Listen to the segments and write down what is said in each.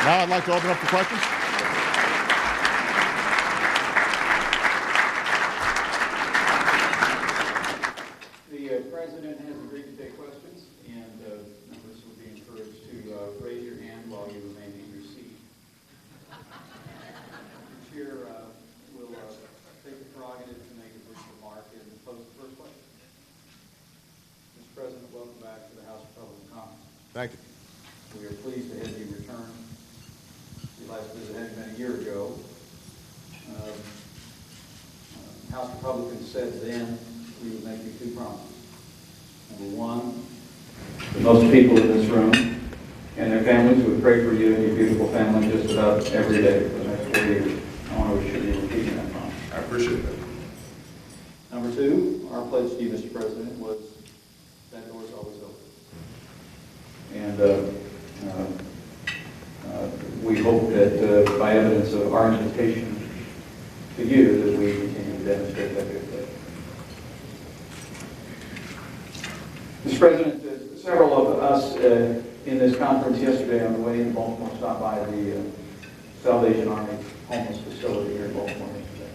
Now I'd like to open up for questions. The President has agreed to take questions, and members would be encouraged to raise your hand while you remain in your seat. The Chair will take the prerogative to make a brief remark and pose the first question. Mr. President, welcome back to the House of Republican Congress. Thank you. We are pleased to have you return. Your last visit had been a year ago. House Republicans said then we would make you two promises. Number one, that most people in this room and their families would pray for you and your beautiful family just about every day for the next 4 years. I want to assure you repeating that promise. I appreciate that. Number two, our pledge to you, Mr. President, was that door is always open. And we hope that by evidence of our invitation to you that we continue to demonstrate that good faith. Mr. President, several of us in this conference yesterday on the way in Baltimore stopped by the Salvation Army homeless facility here in Baltimore yesterday.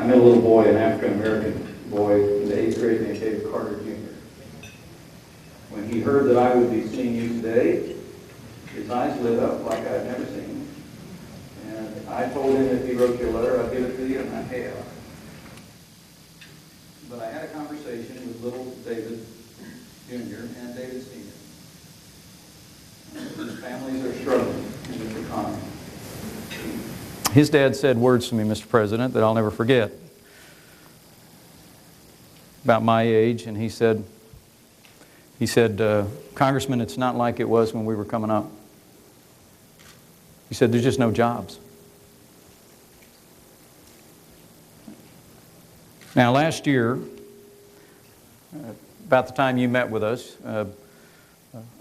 I met a little boy, an African-American boy in the 8th grade named David Carter Jr. When he heard that I would be seeing you today, his eyes lit up like I'd never seen him. And I told him if he wrote you a letter, I'd give it to you, and I have. But I had a conversation with little David Jr. and David Sr. His families are struggling in this economy. His dad said words to me, Mr. President, that I'll never forget about my age, and he said, Congressman, it's not like it was when we were coming up. He said, there's just no jobs. Now, last year, about the time you met with us,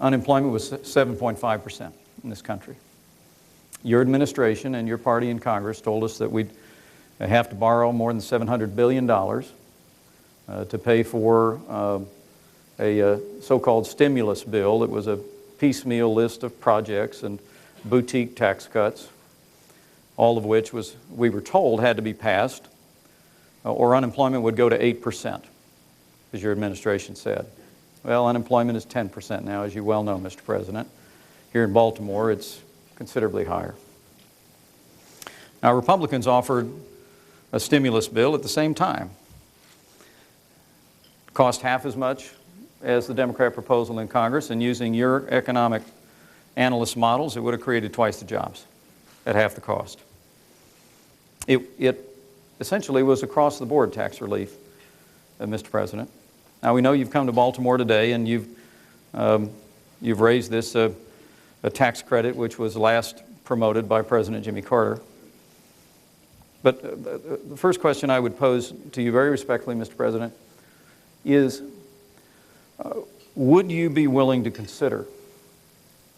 unemployment was 7.5% in this country. Your administration and your party in Congress told us that we'd have to borrow more than $700 billion to pay for a so-called stimulus bill. It was a piecemeal list of projects and boutique tax cuts, all of which we were told had to be passed, or unemployment would go to 8%, as your administration said. Well, unemployment is 10% now, as you well know, Mr. President. Here in Baltimore, it's considerably higher. Now, Republicans offered a stimulus bill at the same time. It cost half as much as the Democrat proposal in Congress, and using your economic analyst models, it would have created twice the jobs at half the cost. It essentially was across-the-board tax relief, Mr. President. Now, we know you've come to Baltimore today, and you've raised this a tax credit, which was last promoted by President Jimmy Carter. But the first question I would pose to you very respectfully, Mr. President, is would you be willing to consider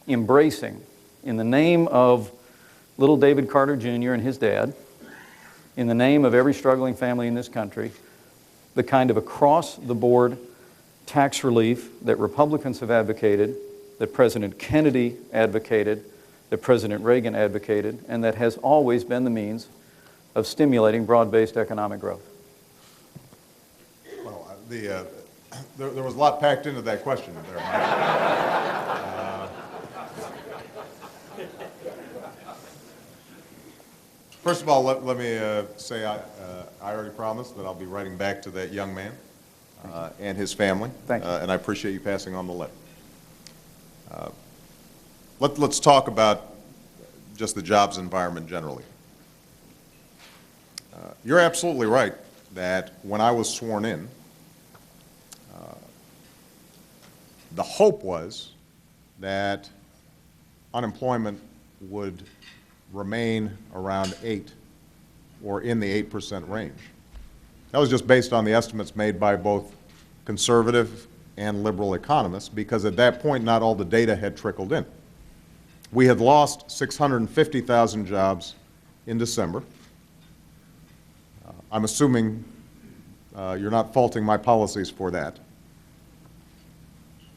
embracing, in the name of little David Carter Jr. and his dad, in the name of every struggling family in this country, the kind of across-the-board tax relief that Republicans have advocated, that President Kennedy advocated, that President Reagan advocated, and that has always been the means of stimulating broad-based economic growth? Well, there was a lot packed into that question there, Mike. First of all, let me say I already promised that I'll be writing back to that young man and his family. Thank you. And I appreciate you passing on the letter. Let's talk about just the jobs environment generally. You're absolutely right that when I was sworn in, the hope was that unemployment would remain around 8 or in the 8% range. That was just based on the estimates made by both conservative and liberal economists, because at that point not all the data had trickled in. We had lost 650,000 jobs in December. I'm assuming you're not faulting my policies for that.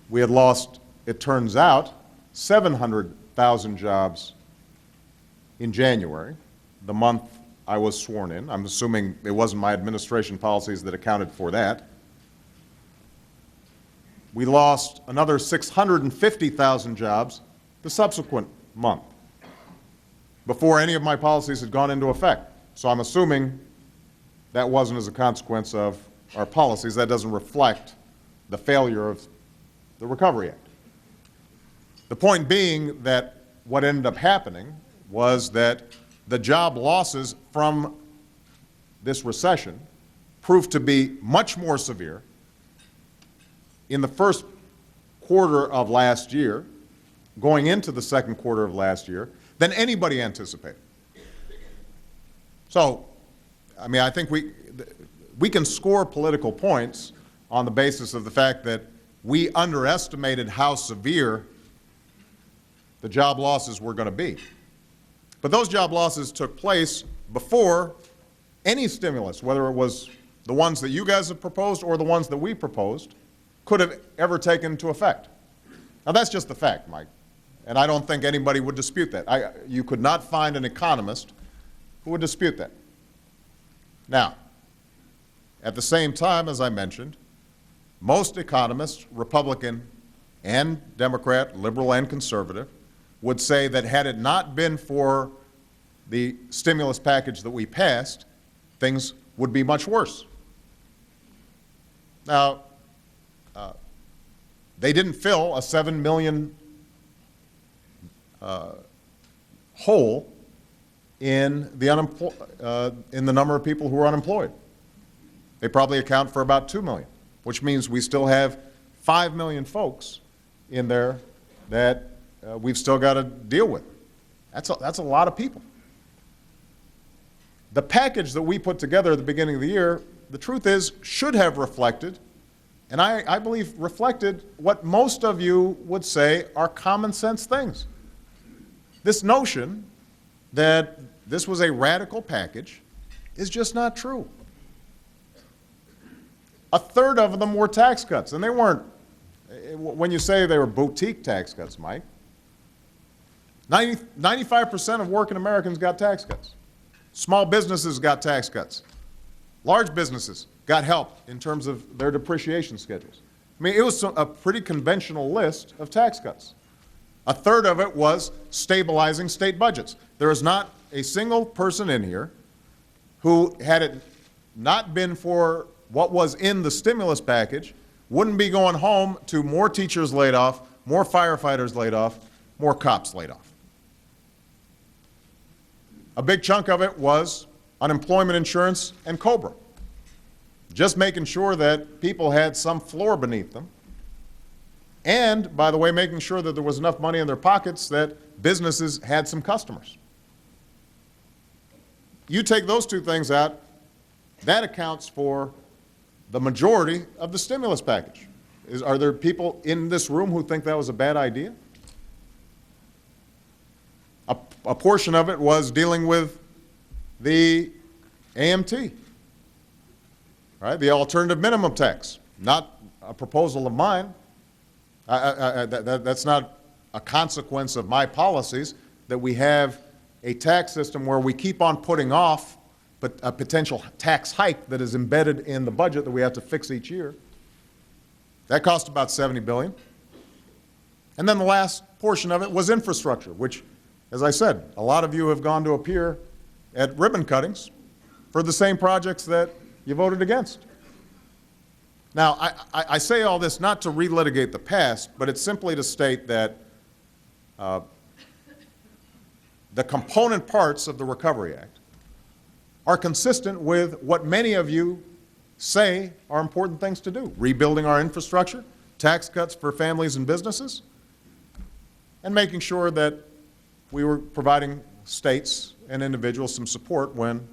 We had lost, it turns out, 100,000 jobs in January, the month I was sworn in. I'm assuming it wasn't my administration policies that accounted for that. We lost another 650,000 jobs the subsequent month, before any of my policies had gone into effect. So I'm assuming that wasn't as a consequence of our policies. That doesn't reflect the failure of the Recovery Act. The point being that what ended up happening was that the job losses from this recession proved to be much more severe in the first quarter of last year, going into the second quarter of last year, than anybody anticipated. So, I mean, I think we can score political points on the basis of the fact that we underestimated how severe the job losses were going to be. But those job losses took place before any stimulus, whether it was the ones that you guys have proposed or the ones that we proposed, could have ever taken into effect. Now, that's just the fact, Mike, and I don't think anybody would dispute that. You could not find an economist who would dispute that. Now, at the same time, as I mentioned, most economists, Republican and Democrat, liberal and conservative, would say that had it not been for the stimulus package that we passed, things would be much worse. Now, they didn't fill a 7 million hole in the number of people who are unemployed. They probably account for about 2 million, which means we still have 5 million folks in there that we've still got to deal with. That's a lot of people. The package that we put together at the beginning of the year, the truth is, should have reflected, and I believe reflected what most of you would say are common sense things. This notion that this was a radical package is just not true. A third of them were tax cuts, and they weren't, when you say they were boutique tax cuts, Mike, 95% of working Americans got tax cuts. Small businesses got tax cuts. Large businesses got help in terms of their depreciation schedules. I mean, it was a pretty conventional list of tax cuts. A third of it was stabilizing state budgets. There is not a single person in here who, had it not been for what was in the stimulus package, wouldn't be going home to more teachers laid off, more firefighters laid off, more cops laid off. A big chunk of it was unemployment insurance and COBRA, just making sure that people had some floor beneath them, and, by the way, making sure that there was enough money in their pockets that businesses had some customers. You take those two things out, that accounts for the majority of the stimulus package. Are there people in this room who think that was a bad idea? A portion of it was dealing with the AMT, right? The alternative minimum tax, not a proposal of mine. That's not a consequence of my policies, that we have a tax system where we keep on putting off a potential tax hike that is embedded in the budget that we have to fix each year. That cost about $70 billion. And then the last portion of it was infrastructure, which, as I said, a lot of you have gone to appear at ribbon cuttings for the same projects that you voted against. Now, I say all this not to relitigate the past, but it's simply to state that the component parts of the Recovery Act are consistent with what many of you say are important things to do: rebuilding our infrastructure, tax cuts for families and businesses, and making sure that we were providing states and individuals some support when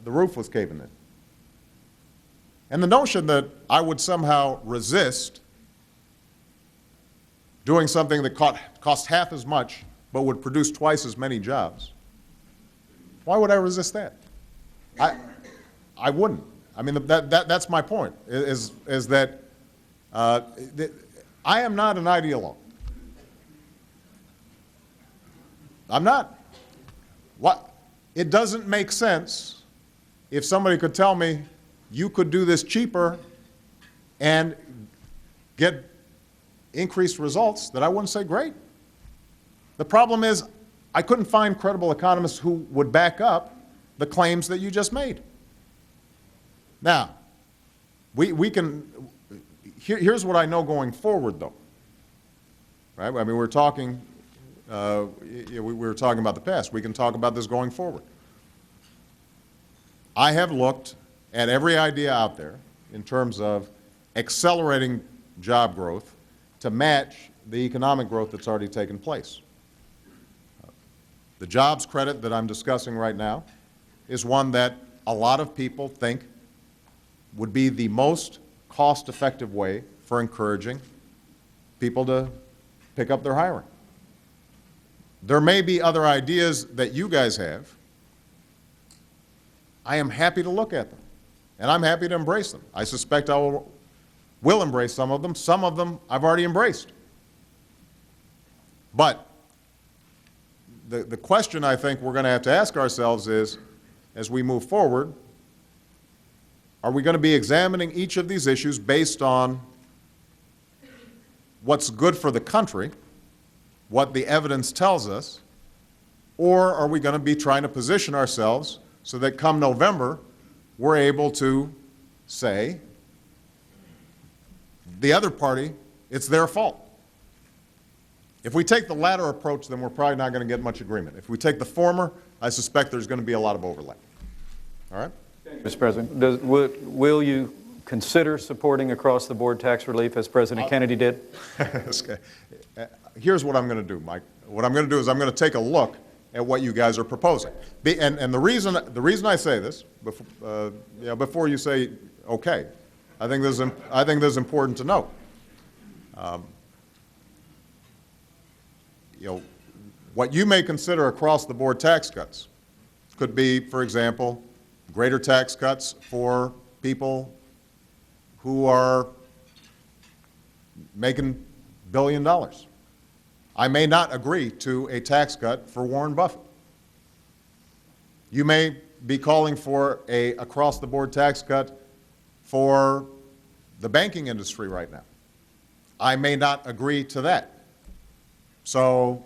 the roof was caving in. And the notion that I would somehow resist doing something that cost half as much but would produce twice as many jobs, why would I resist that? I wouldn't. I mean, that's my point, is that I am not an ideologue. I'm not. What? It doesn't make sense if somebody could tell me you could do this cheaper and get increased results, that I wouldn't say great. The problem is I couldn't find credible economists who would back up the claims that you just made. Now, we can, here's what I know going forward, though. Right? I mean, we're talking, we were talking about the past. We can talk about this going forward. I have looked at every idea out there in terms of accelerating job growth to match the economic growth that's already taken place. The jobs credit that I'm discussing right now is one that a lot of people think would be the most cost-effective way for encouraging people to pick up their hiring. There may be other ideas that you guys have. I am happy to look at them, and I'm happy to embrace them. I suspect I will embrace some of them. Some of them I've already embraced. But the question I think we're going to have to ask ourselves is, as we move forward, are we going to be examining each of these issues based on what's good for the country, what the evidence tells us, or are we going to be trying to position ourselves so that come November, we're able to say, the other party, it's their fault? If we take the latter approach, then we're probably not going to get much agreement. If we take the former, I suspect there's going to be a lot of overlap. All right? Mr. President, will you consider supporting across-the-board tax relief as President Kennedy did? Okay. Here's what I'm going to do, Mike. What I'm going to do is I'm going to take a look at what you guys are proposing. And the reason I say this, before you say okay, I think this is important to note. What you may consider across-the-board tax cuts could be, for example, greater tax cuts for people who are making $1 billion. I may not agree to a tax cut for Warren Buffett. You may be calling for a across-the-board tax cut for the banking industry right now. I may not agree to that. So,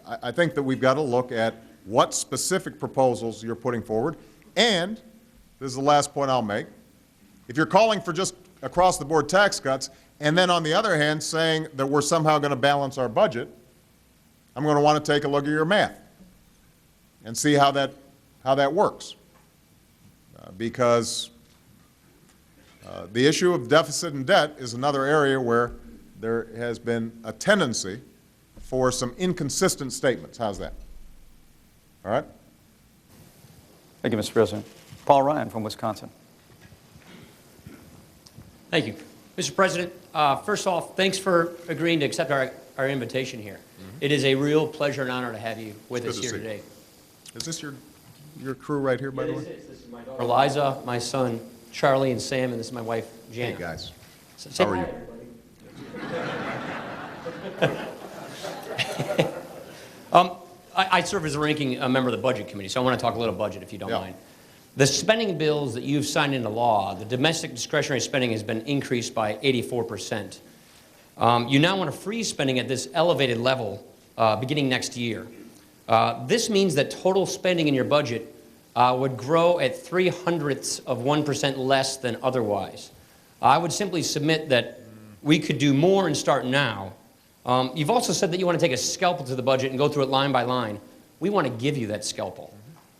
I think that we've got to look at what specific proposals you're putting forward. And, this is the last point I'll make, if you're calling for just across-the-board tax cuts, and then on the other hand saying that we're somehow going to balance our budget, I'm going to want to take a look at your math and see how that works. Because the issue of deficit and debt is another area where there has been a tendency for some inconsistent statements. How's that? All right? Thank you, Mr. President. Paul Ryan from Wisconsin. Thank you. Mr. President, first off, thanks for agreeing to accept our invitation here. Mm-hmm. It is a real pleasure and honor to have you with us here today. Is this your crew right here, by the way? This is my daughter Eliza, my son Charlie and Sam, and this is my wife Jana. Hey, guys. So, how are you? I serve as a ranking member of the Budget Committee, so I want to talk a little budget, if you don't mind. The spending bills that you've signed into law, the domestic discretionary spending has been increased by 84%. You now want to freeze spending at this elevated level beginning next year. This means that total spending in your budget would grow at 0.03% less than otherwise. I would simply submit that we could do more and start now. You've also said that you want to take a scalpel to the budget and go through it line by line. We want to give you that scalpel.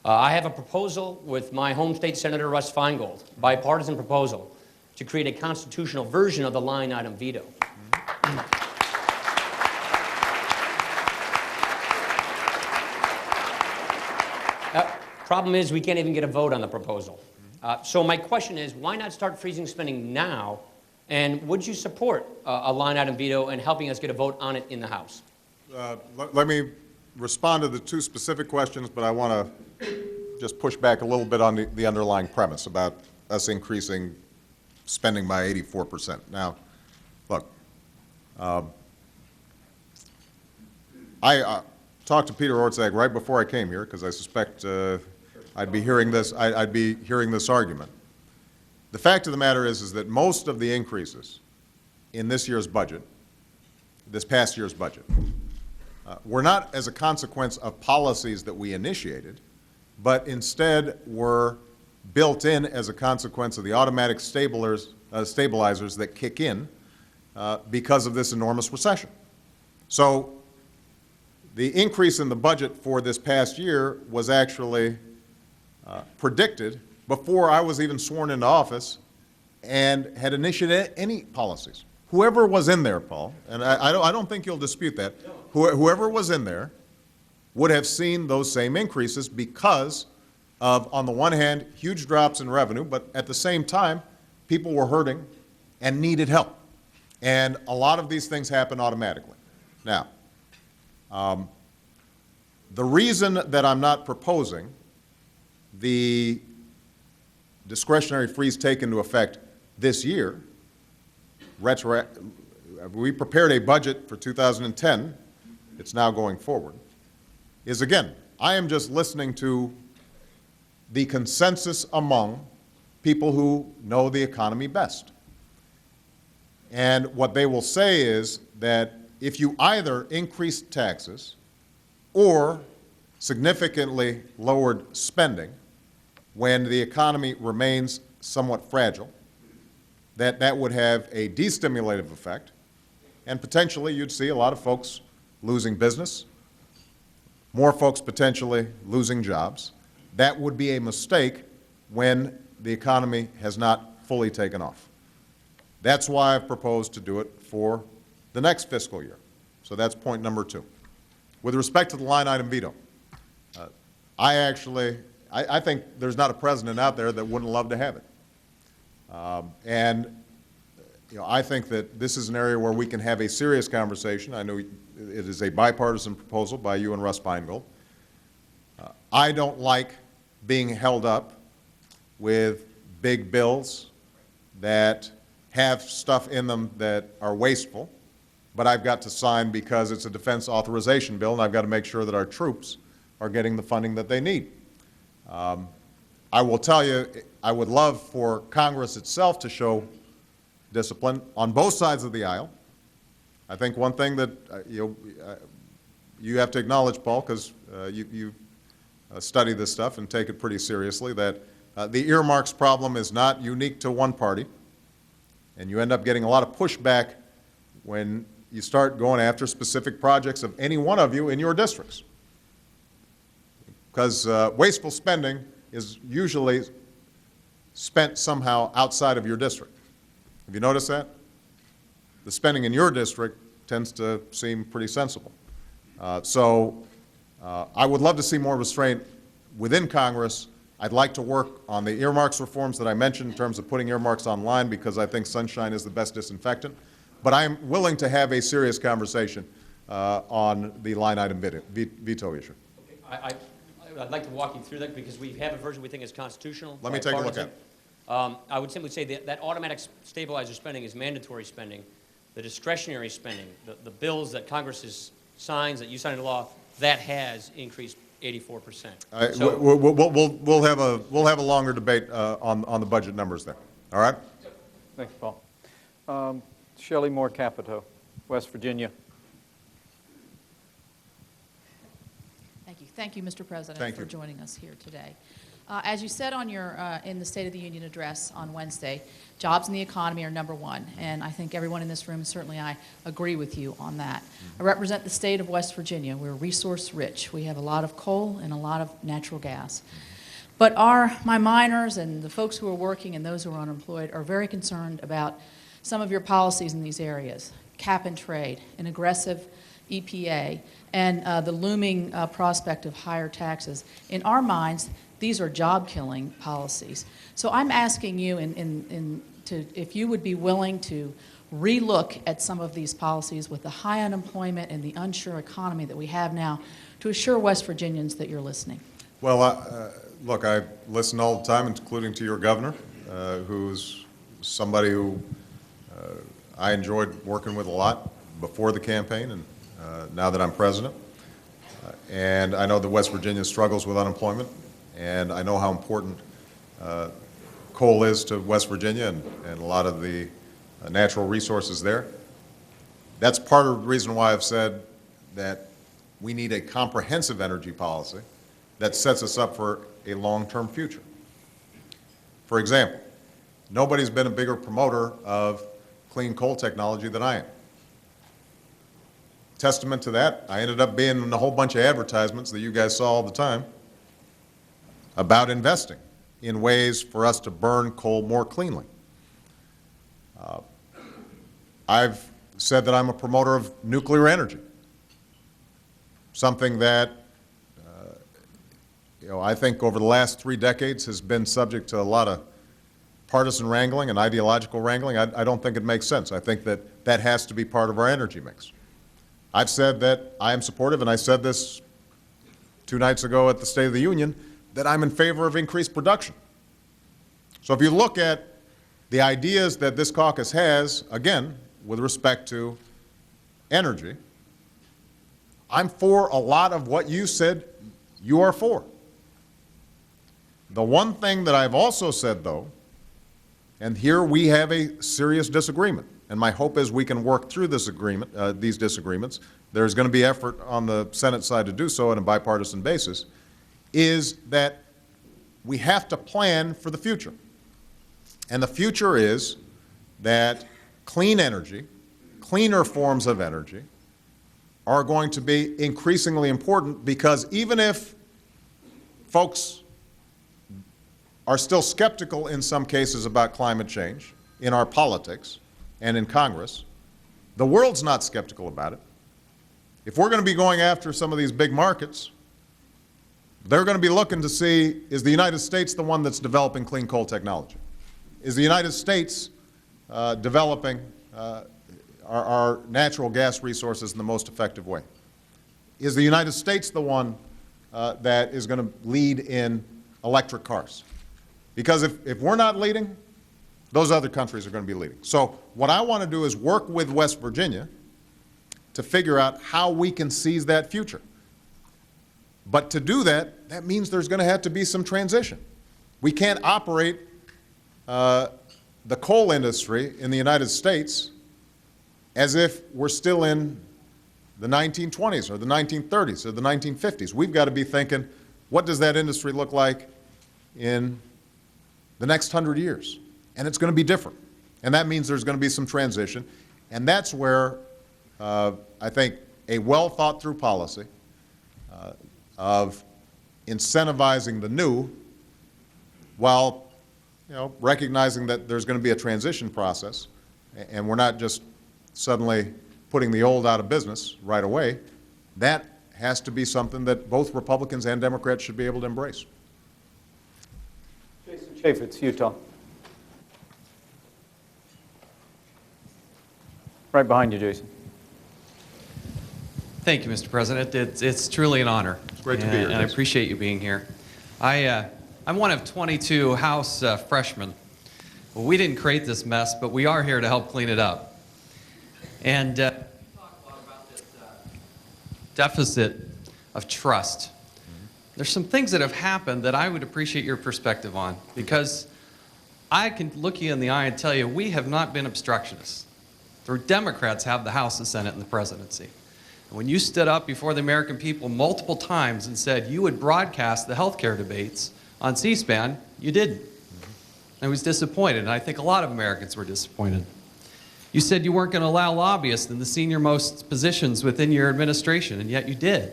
I have a proposal with my home state Senator Russ Feingold, bipartisan proposal, to create a constitutional version of the line item veto. Problem is, we can't even get a vote on the proposal. So my question is, why not start freezing spending now? And would you support a line item veto and helping us get a vote on it in the House? Let me respond to the two specific questions, but I want to just push back a little bit on the underlying premise about us increasing spending by 84%. Now, look, talked to Peter Orszag right before I came here because I suspect I'd be hearing this argument. The fact of the matter is that most of the increases in this year's budget, this past year's budget, were not as a consequence of policies that we initiated, but instead were built in as a consequence of the automatic stabilizers that kick in because of this enormous recession. So the increase in the budget for this past year was actually predicted before I was even sworn into office and had initiated any policies. Whoever was in there, Paul, and I don't think you'll dispute that, whoever was in there would have seen those same increases because of, on the one hand, huge drops in revenue, but at the same time, people were hurting and needed help. And a lot of these things happen automatically. Now, the reason that I'm not proposing the discretionary freeze take into effect this year, we prepared a budget for 2010, it's now going forward, is again, I am just listening to the consensus among people who know the economy best. And what they will say is that if you either increased taxes or significantly lowered spending when the economy remains somewhat fragile, that would have a destimulative effect, and potentially you'd see a lot of folks losing business, more folks potentially losing jobs. That would be a mistake when the economy has not fully taken off. That's why I've proposed to do it for the next fiscal year. So that's point number 2. With respect to the line item veto, I think there's not a president out there that wouldn't love to have it. And I think that this is an area where we can have a serious conversation. I know it is a bipartisan proposal by you and Russ Feingold. I don't like being held up with big bills that have stuff in them that are wasteful, but I've got to sign because it's a defense authorization bill, and I've got to make sure that our troops are getting the funding that they need. I will tell you, I would love for Congress itself to show discipline on both sides of the aisle. I think one thing that you have to acknowledge, Paul, because you study this stuff and take it pretty seriously, that the earmarks problem is not unique to one party, and you end up getting a lot of pushback when you start going after specific projects of any one of you in your districts. Because wasteful spending is usually spent somehow outside of your district. Have you noticed that? The spending in your district tends to seem pretty sensible. So I would love to see more restraint within Congress. I'd like to work on the earmarks reforms that I mentioned in terms of putting earmarks online because I think sunshine is the best disinfectant. But I am willing to have a serious conversation on the line item veto issue. Okay. I'd like to walk you through that because we have a version we think is constitutional. Let me take a look at it. I would simply say that automatic stabilizer spending is mandatory spending. The discretionary spending, the bills that Congress signs, that you sign into law, that has increased 84%. So, we'll have a longer debate on the budget numbers there. All right? Thanks, Paul. Shelley Moore Capito, West Virginia. Thank you, Mr. President, for joining us here today. As you said on your in the State of the Union address on Wednesday, jobs and the economy are number one, and I think everyone in this room, certainly I, agree with you on that. I represent the state of West Virginia. We're resource rich. We have a lot of coal and a lot of natural gas. But my miners and the folks who are working and those who are unemployed are very concerned about some of your policies in these areas, cap and trade, an aggressive EPA, and the looming prospect of higher taxes. In our minds, these are job-killing policies. So I'm asking you if you would be willing to relook at some of these policies with the high unemployment and the unsure economy that we have now to assure West Virginians that you're listening. Well, look, I listen all the time, including to your governor, who's somebody who I enjoyed working with a lot before the campaign and now that I'm president. And I know that West Virginia struggles with unemployment, and I know how important coal is to West Virginia and a lot of the natural resources there. That's part of the reason why I've said that we need a comprehensive energy policy that sets us up for a long-term future. For example, nobody's been a bigger promoter of clean coal technology than I am. Testament to that, I ended up being in a whole bunch of advertisements that you guys saw all the time about investing in ways for us to burn coal more cleanly. I've said that I'm a promoter of nuclear energy, something that I think over the last 3 decades has been subject to a lot of partisan wrangling and ideological wrangling. I don't think it makes sense. I think that that has to be part of our energy mix. I've said that I am supportive, and I said this 2 nights ago at the State of the Union, that I'm in favor of increased production. So if you look at the ideas that this caucus has, again, with respect to energy, I'm for a lot of what you said you are for. The one thing that I've also said, though, and here we have a serious disagreement, and my hope is we can work through this agreement, these disagreements. There's going to be effort on the Senate side to do so on a bipartisan basis, is that we have to plan for the future. And the future is that clean energy, cleaner forms of energy, are going to be increasingly important, because even if folks are still skeptical in some cases about climate change in our politics and in Congress, the world's not skeptical about it. If we're going to be going after some of these big markets, they're going to be looking to see, is the United States the one that's developing clean coal technology? Is the United States developing our natural gas resources in the most effective way? Is the United States the one that is going to lead in electric cars? Because if we're not leading, those other countries are going to be leading. So what I want to do is work with West Virginia to figure out how we can seize that future. But to do that, that means there's going to have to be some transition. We can't operate the coal industry in the United States as if we're still in the 1920s or the 1930s or the 1950s. We've got to be thinking, what does that industry look like in the next 100 years? And it's going to be different. And that means there's going to be some transition. And that's where I think a well-thought-through policy of incentivizing the new while recognizing that there's going to be a transition process, and we're not just suddenly putting the old out of business right away, that has to be something that both Republicans and Democrats should be able to embrace. Jason Chaffetz, Utah. Right behind you, Jason. Thank you, Mr. President. It's truly an honor. It's great to be here. And I appreciate you being here. I'm one of 22 House freshmen. Well, we didn't create this mess, but we are here to help clean it up. And you talk a lot about this deficit of trust. There's some things that have happened that I would appreciate your perspective on, because I can look you in the eye and tell you we have not been obstructionists. The Democrats have the House, the Senate, and the presidency. And when you stood up before the American people multiple times and said you would broadcast the health care debates on C-SPAN, you didn't. I was disappointed, and I think a lot of Americans were disappointed. You said you weren't going to allow lobbyists in the senior-most positions within your administration, and yet you did.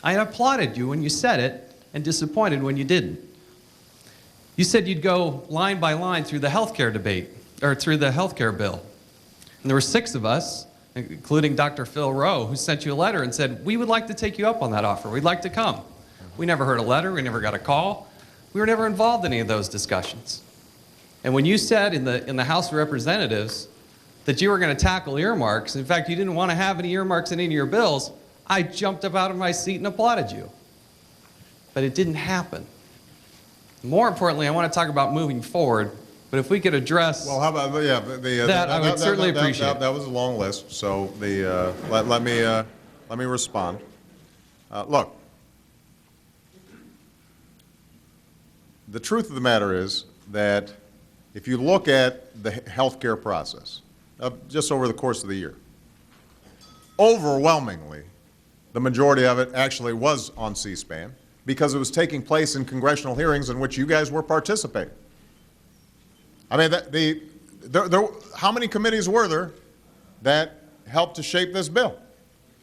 I applauded you when you said it, and disappointed when you didn't. You said you'd go line by line through the health care debate, or through the health care bill. And there were 6 of us, including Dr. Phil Rowe, who sent you a letter and said, we would like to take you up on that offer. We'd like to come. We never heard a letter. We never got a call. We were never involved in any of those discussions. And when you said in the House of Representatives that you were going to tackle earmarks, in fact, you didn't want to have any earmarks in any of your bills, I jumped up out of my seat and applauded you. But it didn't happen. More importantly, I want to talk about moving forward. But if we could address Well, how about that, I would certainly appreciate. That was a long list, so let me respond. Look, the truth of the matter is that if you look at the healthcare process, just over the course of the year, overwhelmingly, the majority of it actually was on C-SPAN because it was taking place in congressional hearings in which you guys were participating. I mean, how many committees were there that helped to shape this bill?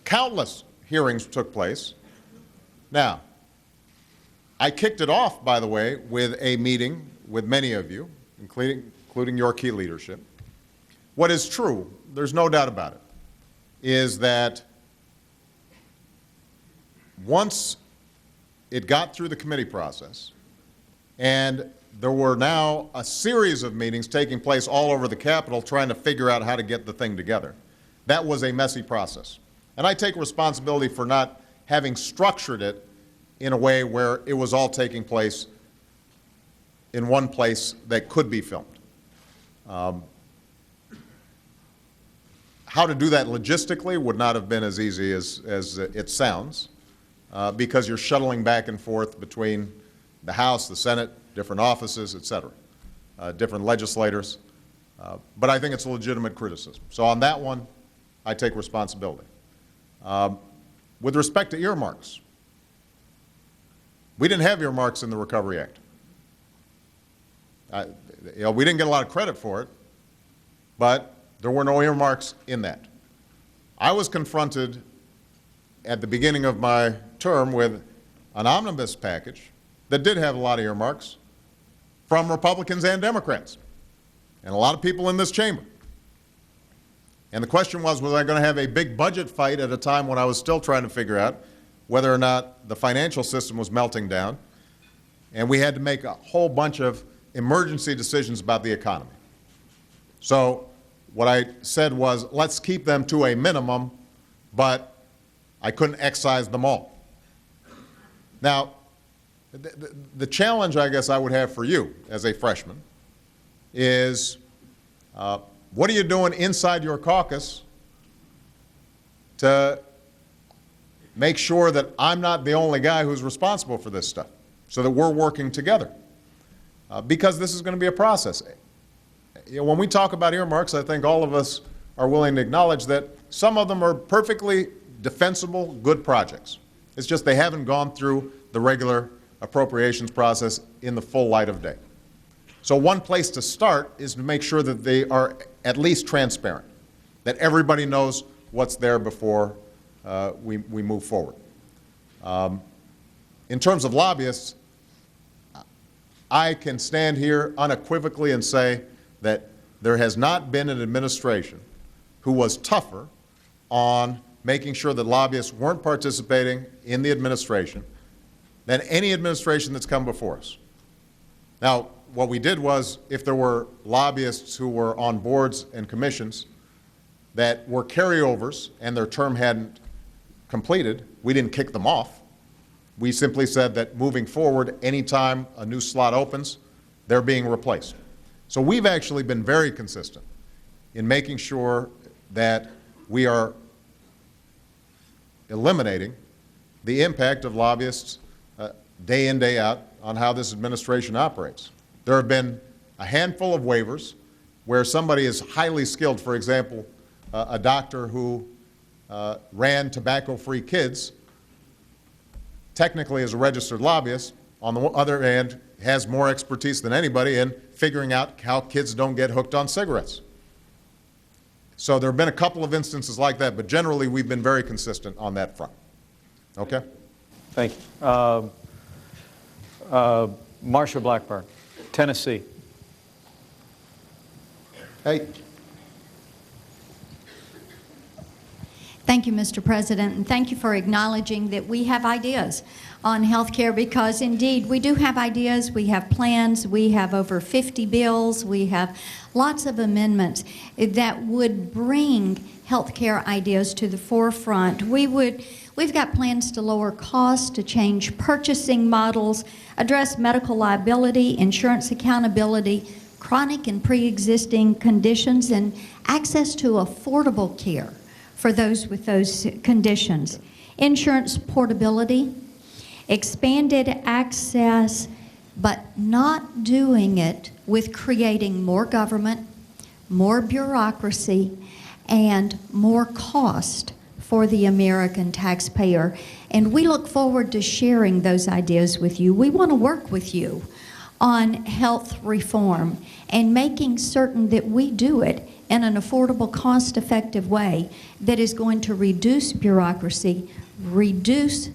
Countless hearings took place. Now, I kicked it off, by the way, with a meeting with many of you, including your key leadership. What is true, there's no doubt about it, is that once it got through the committee process, and there were now a series of meetings taking place all over the Capitol trying to figure out how to get the thing together. That was a messy process. And I take responsibility for not having structured it in a way where it was all taking place in one place that could be filmed. How to do that logistically would not have been as easy as it sounds, because you're shuttling back and forth between the House, the Senate, different offices, et cetera, different legislators. But I think it's a legitimate criticism. So on that one, I take responsibility. With respect to earmarks, we didn't have earmarks in the Recovery Act. We didn't get a lot of credit for it, but there were no earmarks in that. I was confronted at the beginning of my term with an omnibus package that did have a lot of earmarks from Republicans and Democrats, and a lot of people in this chamber. And the question was I going to have a big budget fight at a time when I was still trying to figure out whether or not the financial system was melting down, and we had to make a whole bunch of emergency decisions about the economy. So what I said was, let's keep them to a minimum, but I couldn't excise them all. Now, the challenge I guess I would have for you as a freshman is, what are you doing inside your caucus to make sure that I'm not the only guy who's responsible for this stuff, so that we're working together? Because this is going to be a process. When we talk about earmarks, I think all of us are willing to acknowledge that some of them are perfectly defensible, good projects. It's just they haven't gone through the regular appropriations process in the full light of day. So one place to start is to make sure that they are at least transparent, that everybody knows what's there before we move forward. In terms of lobbyists, I can stand here unequivocally and say that there has not been an administration who was tougher on making sure that lobbyists weren't participating in the administration than any administration that's come before us. Now, what we did was, if there were lobbyists who were on boards and commissions that were carryovers and their term hadn't completed, we didn't kick them off. We simply said that moving forward, anytime a new slot opens, they're being replaced. So we've actually been very consistent in making sure that we are eliminating the impact of lobbyists day in, day out on how this administration operates. There have been a handful of waivers where somebody is highly skilled, for example, a doctor who ran Tobacco-Free Kids, technically is a registered lobbyist, on the other hand, has more expertise than anybody in figuring out how kids don't get hooked on cigarettes. So there have been a couple of instances like that, but generally we've been very consistent on that front. Okay? Thank you. Marsha Blackburn, Tennessee. Hey. Thank you, Mr. President, and thank you for acknowledging that we have ideas on health care, because indeed we do have ideas, we have plans, we have over 50 bills, we have lots of amendments that would bring health care ideas to the forefront. We've got plans to lower costs, to change purchasing models, address medical liability, insurance accountability, chronic and pre-existing conditions, and access to affordable care for those with those conditions. insurance portability, expanded access, but not doing it with creating more government, more bureaucracy, and more cost for the American taxpayer. And we look forward to sharing those ideas with you. We want to work with you on health reform and making certain that we do it in an affordable, cost-effective way that is going to reduce bureaucracy, reduce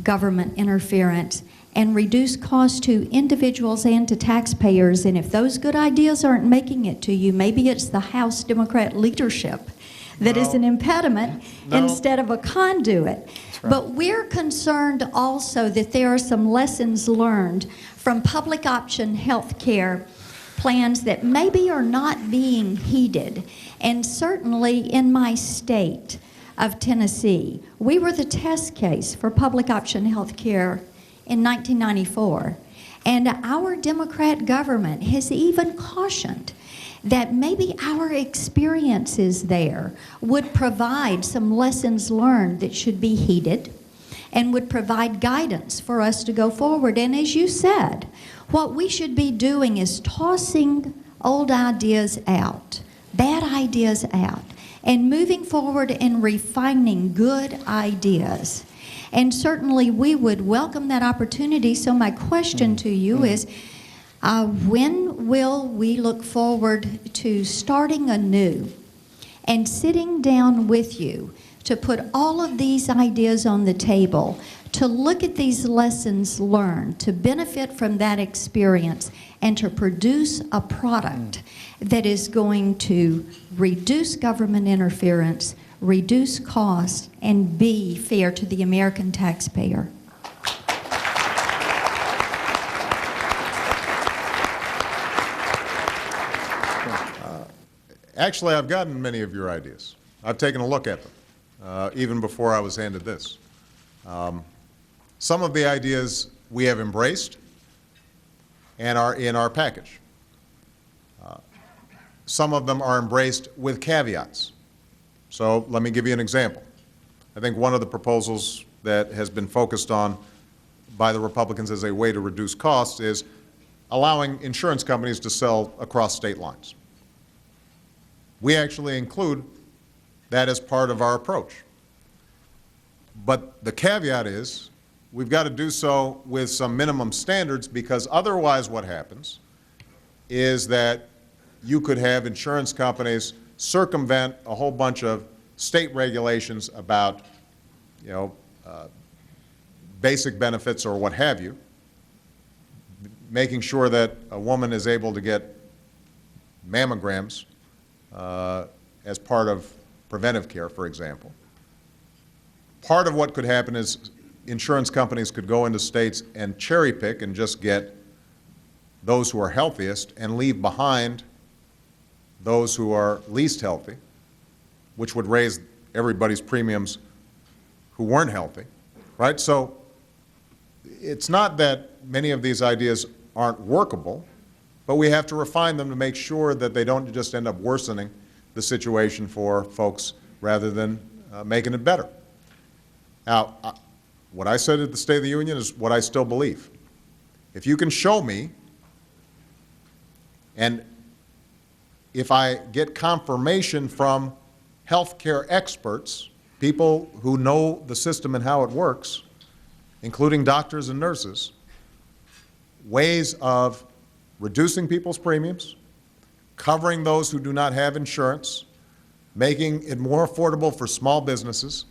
government interference, and reduce costs to individuals and to taxpayers. And if those good ideas aren't making it to you, maybe it's the House Democrat leadership that is an impediment instead of a conduit. But we're concerned also that there are some lessons learned from public option health care plans that maybe are not being heeded. And certainly in my state of Tennessee, we were the test case for public option health care in 1994. And our Democrat government has even cautioned that maybe our experiences there would provide some lessons learned that should be heeded and would provide guidance for us to go forward. And as you said, what we should be doing is tossing old ideas out, bad ideas out, and moving forward and refining good ideas. And certainly we would welcome that opportunity. So my question to you is, when will we look forward to starting anew and sitting down with you to put all of these ideas on the table, to look at these lessons learned, to benefit from that experience, and to produce a product that is going to reduce government interference, reduce costs, and be fair to the American taxpayer? Actually, I've gotten many of your ideas. I've taken a look at them, even before I was handed this. Some of the ideas we have embraced and are in our package. Some of them are embraced with caveats. So let me give you an example. I think one of the proposals that has been focused on by the Republicans as a way to reduce costs is allowing insurance companies to sell across state lines. We actually include that as part of our approach. But the caveat is we've got to do so with some minimum standards, because otherwise what happens is that you could have insurance companies circumvent a whole bunch of state regulations about, basic benefits or what have you, making sure that a woman is able to get mammograms as part of preventive care, for example. Part of what could happen is insurance companies could go into states and cherry pick and just get those who are healthiest and leave behind those who are least healthy, which would raise everybody's premiums who weren't healthy, right? So it's not that many of these ideas aren't workable, but we have to refine them to make sure that they don't just end up worsening the situation for folks rather than making it better. Now, what I said at the State of the Union is what I still believe. If you can show me, and if I get confirmation from healthcare experts, people who know the system and how it works, including doctors and nurses, ways of reducing people's premiums, covering those who do not have insurance, making it more affordable for small businesses,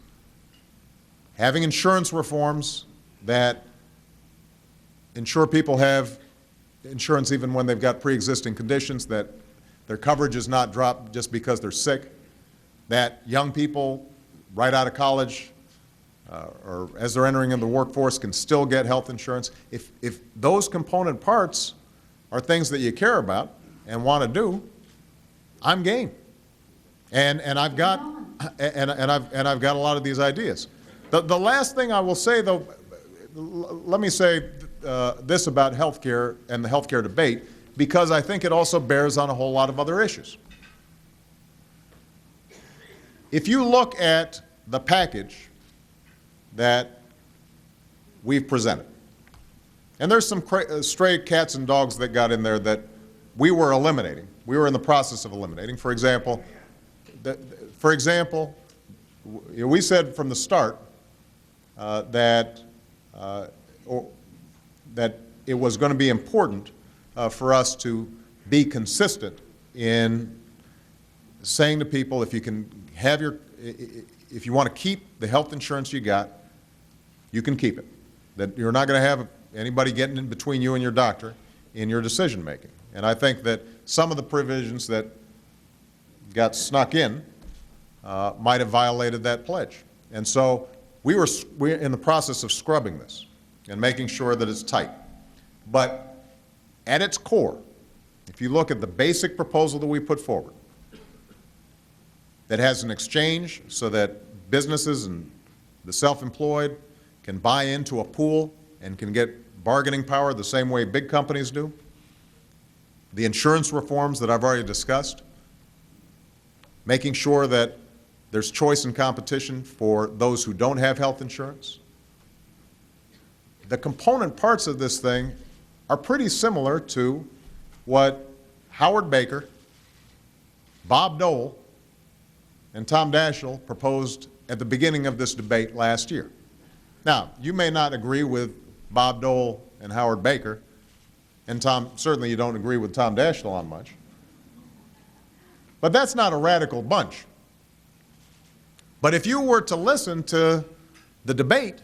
having insurance reforms that ensure people have insurance even when they've got pre-existing conditions, that their coverage is not dropped just because they're sick, that young people right out of college or as they're entering into the workforce can still get health insurance. If those component parts are things that you care about and want to do, I'm game. And I've got I've got a lot of these ideas. The last thing I will say, though, let me say this about healthcare and the healthcare debate, because I think it also bears on a whole lot of other issues. If you look at the package that we've presented. And there's some stray cats and dogs that got in there that we were eliminating. We were in the process of eliminating. For example, we said from the start that it was going to be important for us to be consistent in saying to people, if you want to keep the health insurance you got, you can keep it. That you're not going to have anybody getting in between you and your doctor in your decision making. And I think that some of the provisions that got snuck in might have violated that pledge. And so we're in the process of scrubbing this and making sure that it's tight. But at its core, if you look at the basic proposal that we put forward, that has an exchange so that businesses and the self-employed can buy into a pool and can get bargaining power the same way big companies do, the insurance reforms that I've already discussed, making sure that there's choice and competition for those who don't have health insurance. The component parts of this thing are pretty similar to what Howard Baker, Bob Dole, and Tom Daschle proposed at the beginning of this debate last year. Now, you may not agree with Bob Dole and Howard Baker, and certainly you don't agree with Tom Daschle on much, but that's not a radical bunch. But if you were to listen to the debate,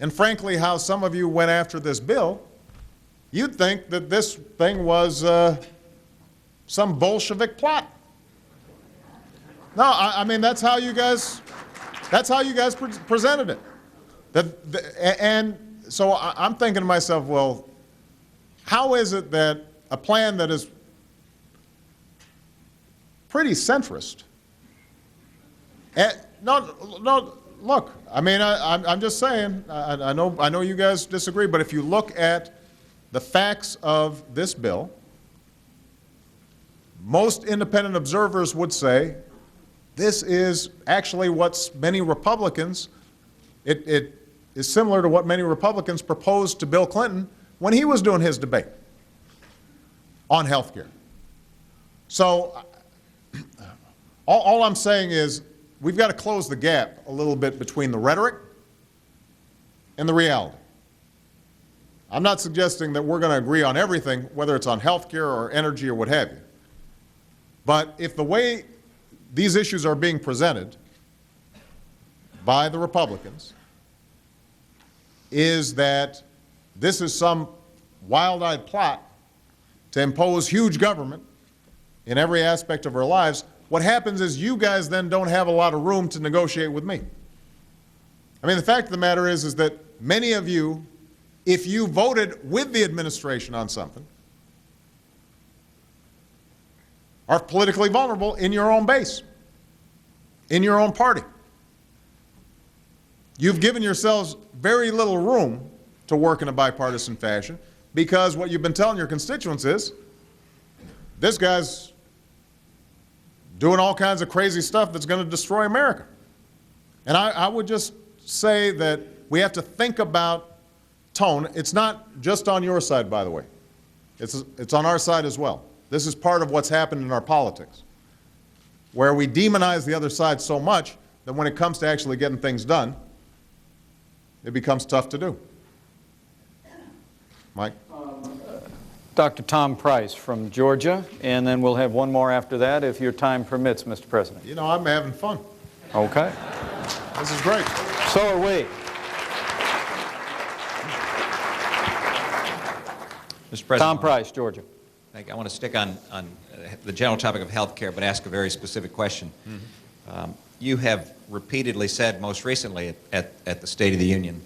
and frankly how some of you went after this bill, you'd think that this thing was some Bolshevik plot. No, I mean, that's how you guys presented it. And so I'm thinking to myself, well, how is it that a plan that is pretty centrist, no, look, I mean, I'm just saying, I know you guys disagree, but if you look at the facts of this bill, most independent observers would say this is actually what many Republicans, it is similar to what many Republicans proposed to Bill Clinton when he was doing his debate on health care. So all I'm saying is we've got to close the gap a little bit between the rhetoric and the reality. I'm not suggesting that we're going to agree on everything, whether it's on health care or energy or what have you. But if the way these issues are being presented by the Republicans is that this is some wild-eyed plot to impose huge government in every aspect of our lives, what happens is you guys then don't have a lot of room to negotiate with me. I mean, the fact of the matter is that many of you, if you voted with the administration on something, are politically vulnerable in your own base, in your own party. You've given yourselves very little room to work in a bipartisan fashion because what you've been telling your constituents is, this guy's doing all kinds of crazy stuff that's going to destroy America. And I would just say that we have to think about tone. It's not just on your side, by the way. It's on our side as well. This is part of what's happened in our politics, where we demonize the other side so much that when it comes to actually getting things done, it becomes tough to do. Mike? Dr. Tom Price from Georgia, and then we'll have one more after that if your time permits, Mr. President. You know, I'm having fun. Okay. This is great. So are we. Mr. President. Tom Price, Georgia. I want to stick on the general topic of health care, but ask a very specific question. Mm-hmm. You have repeatedly said, most recently at the State of the Union,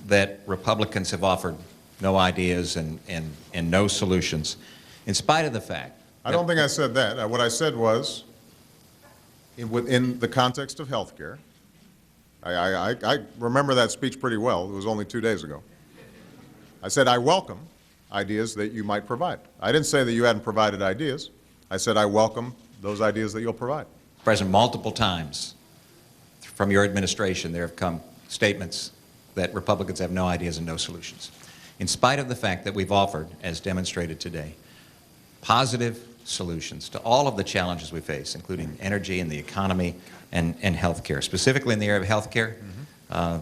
that Republicans have offered no ideas and no solutions, in spite of the fact. I don't think I said that. What I said was, within the context of health care, I remember that speech pretty well. It was only 2 days ago. I said I welcome ideas that you might provide. I didn't say that you hadn't provided ideas. I said I welcome those ideas that you'll provide. President, multiple times from your administration there have come statements that Republicans have no ideas and no solutions. In spite of the fact that we've offered, as demonstrated today, positive solutions to all of the challenges we face, including energy and the economy and health care. Specifically in the area of health care,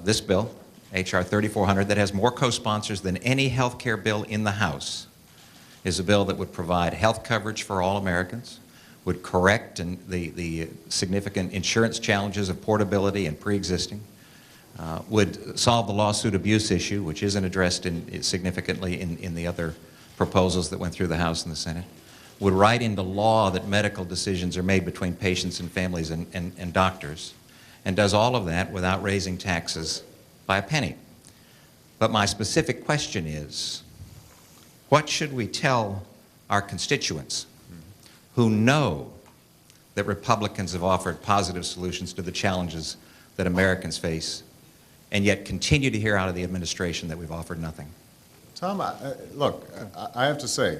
this bill, H.R. 3400, that has more co-sponsors than any health care bill in the House, is a bill that would provide health coverage for all Americans, would correct the significant insurance challenges of portability and pre-existing, would solve the lawsuit abuse issue, which isn't addressed significantly in the other proposals that went through the House and the Senate, would write into law that medical decisions are made between patients and families and doctors, and does all of that without raising taxes by a penny. But my specific question is, what should we tell our constituents who know that Republicans have offered positive solutions to the challenges that Americans face, and yet continue to hear out of the administration that we've offered nothing? Tom, look, I have to say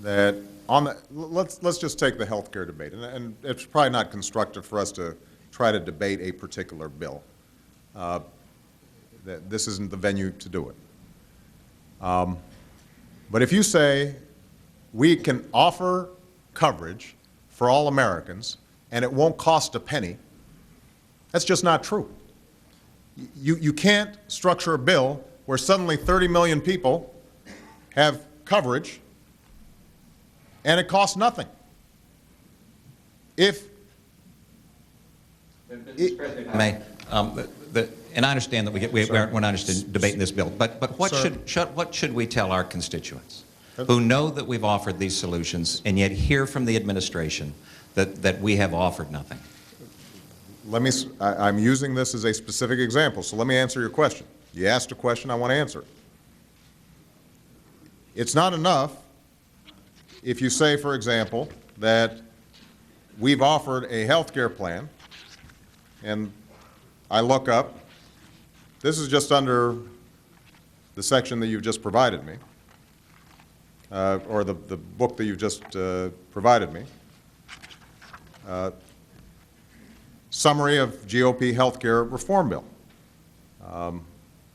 that on the, let's just take the health care debate, and it's probably not constructive for us to try to debate a particular bill. This isn't the venue to do it. But if you say we can offer coverage for all Americans and it won't cost a penny, that's just not true. You can't structure a bill where suddenly 30 million people have coverage and it costs nothing. And I understand that we're not interested in debating this bill, but what should we tell our constituents who know that we've offered these solutions and yet hear from the administration that we have offered nothing? I'm using this as a specific example, so let me answer your question. You asked a question, I want to answer it. It's not enough if you say, for example, that we've offered a health care plan, and I look up, this is just under the section that you've just provided me, or the book that you've just provided me. Summary of GOP health care reform bill.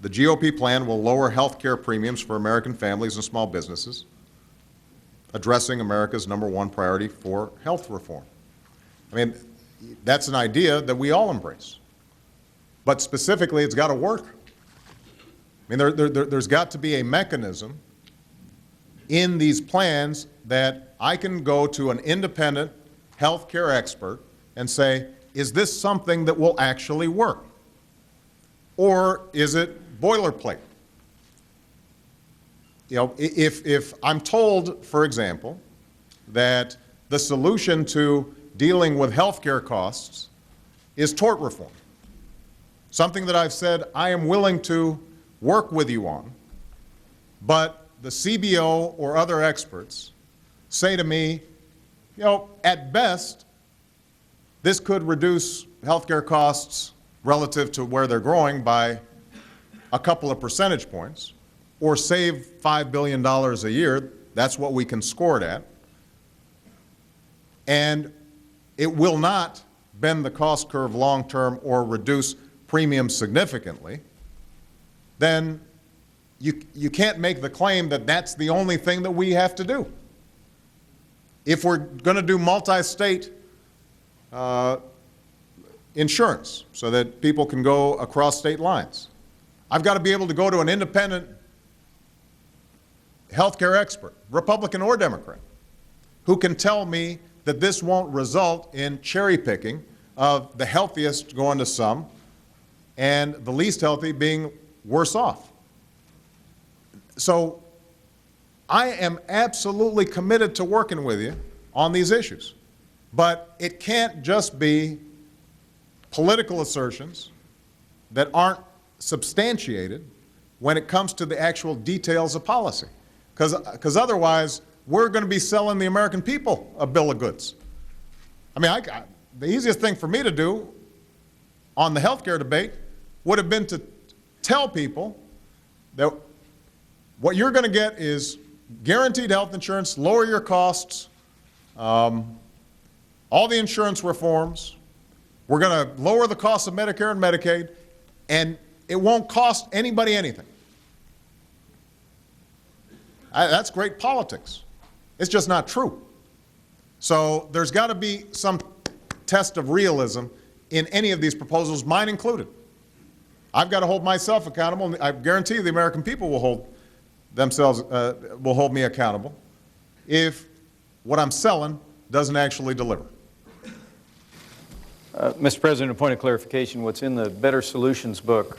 The GOP plan will lower health care premiums for American families and small businesses, addressing America's #1 priority for health reform. I mean, that's an idea that we all embrace. But specifically, it's got to work. I mean, there's got to be a mechanism in these plans that I can go to an independent health care expert and say, is this something that will actually work? Or is it boilerplate? You know, if I'm told, for example, that the solution to dealing with health care costs is tort reform, something that I've said I am willing to work with you on, but the CBO or other experts say to me, you know, at best, this could reduce healthcare costs relative to where they're growing by a couple of percentage points, or save $5 billion a year. That's what we can score it at. And it will not bend the cost curve long-term or reduce premiums significantly. Then you can't make the claim that that's the only thing that we have to do. If we're going to do multi-state insurance so that people can go across state lines, I've got to be able to go to an independent healthcare expert, Republican or Democrat, who can tell me that this won't result in cherry picking of the healthiest going to some and the least healthy being worse off. So I am absolutely committed to working with you on these issues. But it can't just be political assertions that aren't substantiated when it comes to the actual details of policy. Because otherwise, we're going to be selling the American people a bill of goods. I mean, the easiest thing for me to do on the health care debate would have been to tell people that what you're going to get is guaranteed health insurance, lower your costs, all the insurance reforms. We're going to lower the cost of Medicare and Medicaid, And it won't cost anybody anything. That's great politics. It's just not true. So there's got to be some test of realism in any of these proposals, mine included. I've got to hold myself accountable, and I guarantee you the American people will hold me accountable if what I'm selling doesn't actually deliver. Mr. President, a point of clarification, what's in the Better Solutions book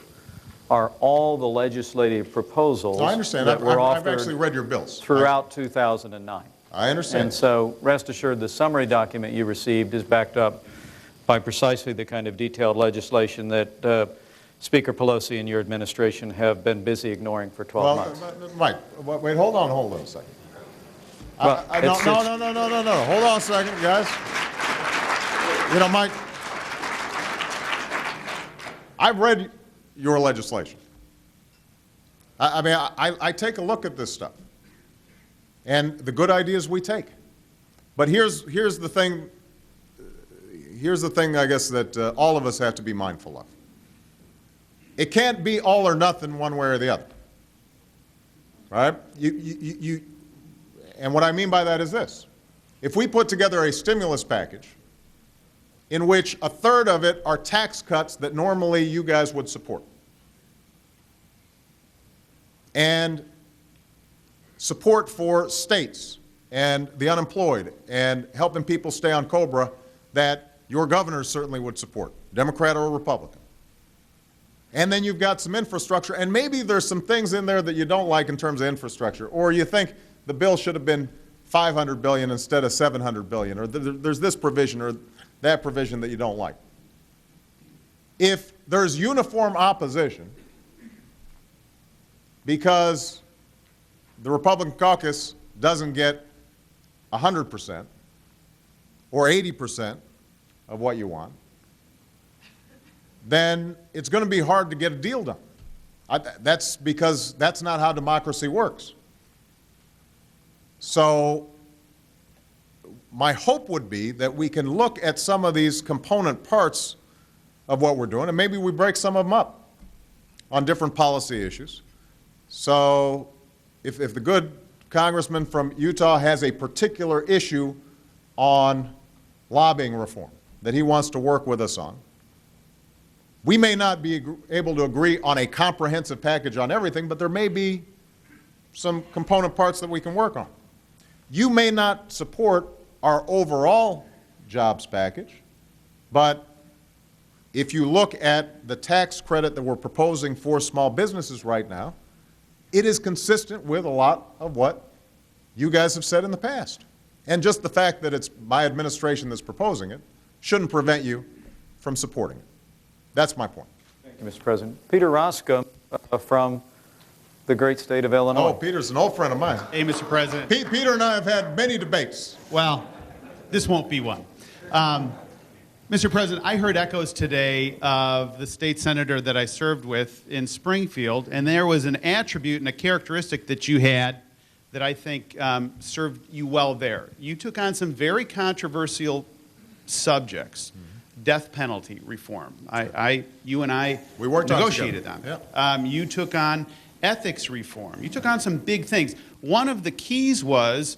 are all the legislative proposals No, I understand. that were I've offered actually read your bills. throughout 2009. I understand. And so rest assured the summary document you received is backed up by precisely the kind of detailed legislation that Speaker Pelosi and your administration have been busy ignoring for 12 months. Right. Wait, hold on a second. Well, No. Hold on a second, guys. You know, Mike, I've read your legislation. I mean, I take a look at this stuff and the good ideas we take. But here's the thing. Here's the thing, I guess, that all of us have to be mindful of. It can't be all or nothing one way or the other. Right? And what I mean by that is this. If we put together a stimulus package in which a third of it are tax cuts that normally you guys would support, and support for states and the unemployed and helping people stay on COBRA that your governors certainly would support, Democrat or Republican. And then you've got some infrastructure, and maybe there's some things in there that you don't like in terms of infrastructure, or you think the bill should have been $500 billion instead of $700 billion, or there's this provision or that provision that you don't like. If there's uniform opposition because the Republican caucus doesn't get 100% or 80% of what you want, then it's going to be hard to get a deal done. That's because that's not how democracy works. So my hope would be that we can look at some of these component parts of what we're doing, and maybe we break some of them up on different policy issues. So if the good congressman from Utah has a particular issue on lobbying reform that he wants to work with us on, we may not be able to agree on a comprehensive package on everything, but there may be some component parts that we can work on. You may not support our overall jobs package, but if you look at the tax credit that we're proposing for small businesses right now, it is consistent with a lot of what you guys have said in the past. And just the fact that it's my administration that's proposing it shouldn't prevent you from supporting it. That's my point. Thank you, Mr. President. Peter Roscoe from the great state of Illinois. Oh, Peter's an old friend of mine. Hey, Mr. President. Peter and I have had many debates. Well, this won't be one. Mr. President, I heard echoes today of the state senator that I served with in Springfield, and there was an attribute and a characteristic that you had that I think served you well there. You took on some very controversial subjects. Death penalty reform. You and I negotiated on. Yeah. You took on ethics reform. You took on some big things. One of the keys was